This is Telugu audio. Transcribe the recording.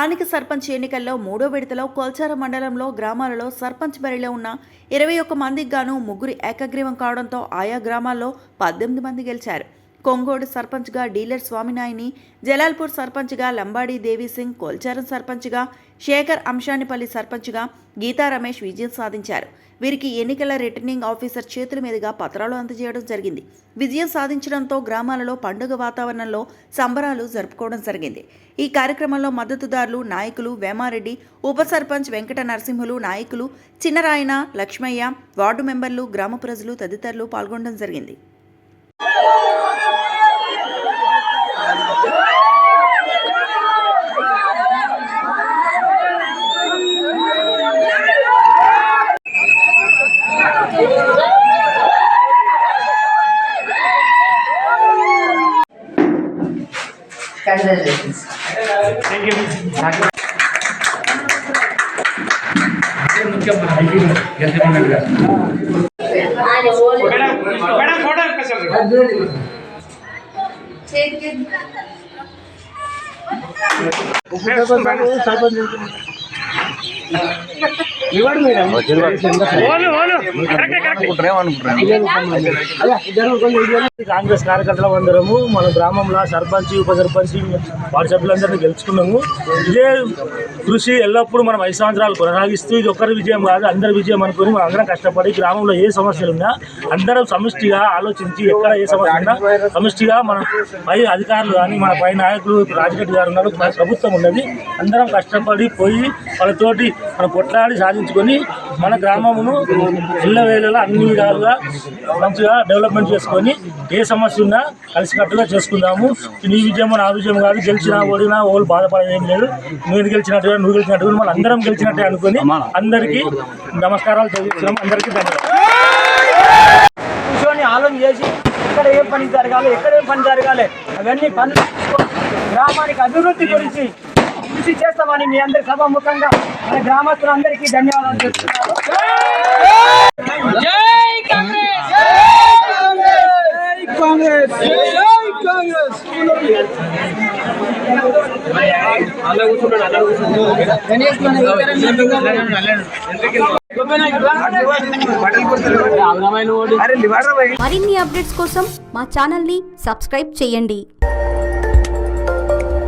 స్థానిక సర్పంచ్ ఎన్నికల్లో 3వ విడతలో కొల్చారం మండలంలో గ్రామాలలో సర్పంచ్ బరిలో ఉన్న 21 మందికి గాను 3 ఏకగ్రీవం కావడంతో ఆయా గ్రామాల్లో 18 మంది గెలిచారు. కొంగోడు సర్పంచ్గా డీలర్ స్వామినాయుని, జలాల్పూర్ సర్పంచ్గా లంబాడి దేవీసింగ్, కొల్చారం సర్పంచ్గా శేఖర్, అంశానిపల్లి సర్పంచ్గా గీతా రమేష్ విజయం సాధించారు. వీరికి ఎన్నికల రిటర్నింగ్ ఆఫీసర్ చేతుల మీదుగా పత్రాలు అందజేయడం జరిగింది. విజయం సాధించడంతో గ్రామాలలో పండుగ వాతావరణంలో సంబరాలు జరుపుకోవడం జరిగింది. ఈ కార్యక్రమంలో మద్దతుదారులు, నాయకులు, వేమారెడ్డి, ఉప సర్పంచ్ వెంకట నరసింహులు, నాయకులు చిన్నరాయన, లక్ష్మయ్య, వార్డు మెంబర్లు, గ్రామ ప్రజలు తదితరులు పాల్గొనడం జరిగింది. Congratulations. Thank you. Madam photo Congress కార్యకర్తల అందరము మన గ్రామంలో సర్పంచ్, ఉప సర్పంచ్, వార్డు సభ్యులందరినీ గెలుచుకున్నాము. ఇదే కృషి ఎల్లప్పుడూ మనం 5 సంవత్సరాలు కొనసాగిస్తూ ఇది ఒక్కరి విజయం కాదు, అందరి విజయం అనుకుని మనం అందరం కష్టపడి గ్రామంలో ఏ సమస్యలున్నా అందరం సమిష్టిగా ఆలోచించి ఎక్కడ ఏ సమస్య ఉన్నా సమిష్టిగా మన పై అధికారులు కానీ మన పై నాయకులు రాజిరెడ్డి గారు ఉన్నారు, మన ప్రభుత్వం ఉన్నది, అందరం కష్టపడి పోయి వాళ్ళతోటి మనం కొట్లాడి సాధించుకొని మన గ్రామమును ఇళ్ళవేళలో అన్ని విధాలుగా మంచిగా డెవలప్మెంట్ చేసుకొని ఏ సమస్య ఉన్నా కలిసికట్టుగా చేసుకుందాము. నీ విజయం నా విజయం కాదు, గెలిచినా ఓడినా వాళ్ళు బాధపడేం లేదు. నేను గెలిచినట్టుగా నువ్వు గెలిచినట్టుగా మనం అందరం గెలిచినట్టే అనుకుని అందరికీ నమస్కారాలు తెలియజేస్తున్నాం. అందరికీ ధన్యవాదాలు. కూర్చొని ఆలోచన చేసి ఎక్కడ ఏం పని జరగాలి, ఎక్కడ ఏం పని జరగాలి అవన్నీ పనులు గ్రామానికి అభివృద్ధి గురించి కృషి చేస్తామని మీ అందరి సభాముఖంగా మన గ్రామస్తులందరికీ ధన్యవాదాలు చెప్తున్నారు. జై కాంగ్రెస్, జై కాంగ్రెస్, జై కాంగ్రెస్. మరిన్ని అప్డేట్స్ కోసం మా ఛానల్ ని సబ్స్క్రైబ్ చేయండి.